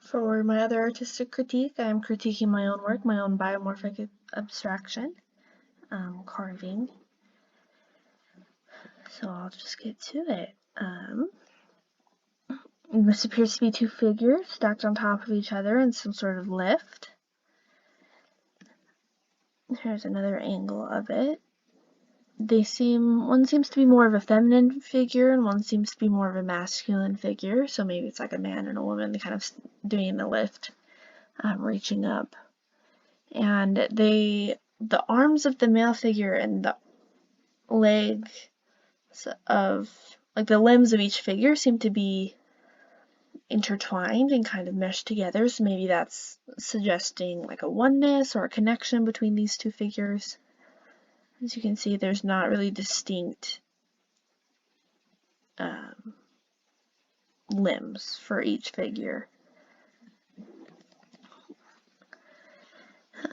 For my other artistic critique, I'm critiquing my own work, my own biomorphic abstraction, carving. So I'll just get to it. This appears to be two figures stacked on top of each other in some sort of lift. Here's another angle of it. One seems to be more of a feminine figure and one seems to be more of a masculine figure. So maybe it's like a man and a woman kind of doing the lift, reaching up. And the arms of the male figure and the legs of, like the limbs of each figure seem to be intertwined and kind of meshed together. So maybe that's suggesting like a oneness or a connection between these two figures. As you can see, there's not really distinct limbs for each figure.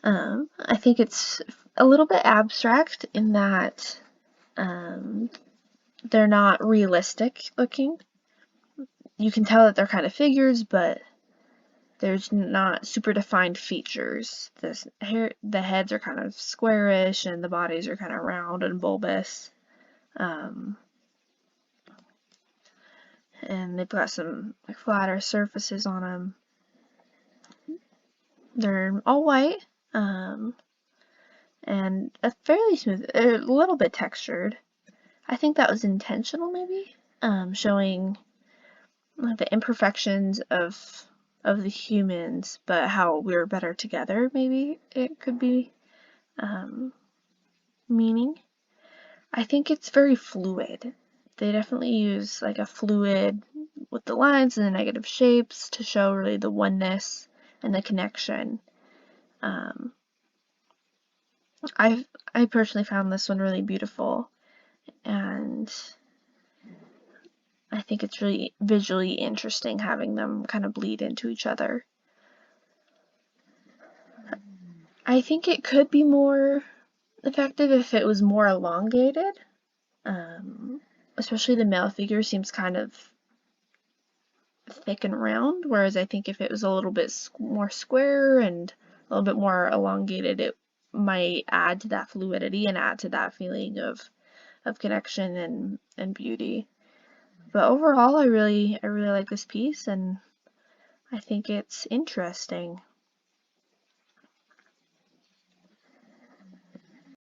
I think it's a little bit abstract in that they're not realistic looking. You can tell that they're kind of figures, but there's not super defined features. The heads are kind of squarish and the bodies are kind of round and bulbous. And they've got some flatter surfaces on them. They're all white, and a fairly smooth, a little bit textured. I think that was intentional, maybe, showing the imperfections of the humans, but how we're better together. Maybe it could be meaning. I think it's very fluid. They definitely use like a fluid with the lines and the negative shapes to show really the oneness and the connection. I personally found this one really beautiful, and I think it's really visually interesting having them kind of bleed into each other. I think it could be more effective if it was more elongated. Especially the male figure seems kind of thick and round, whereas I think if it was a little bit more square and a little bit more elongated, it might add to that fluidity and add to that feeling of connection and beauty. But overall, I really like this piece, and I think it's interesting.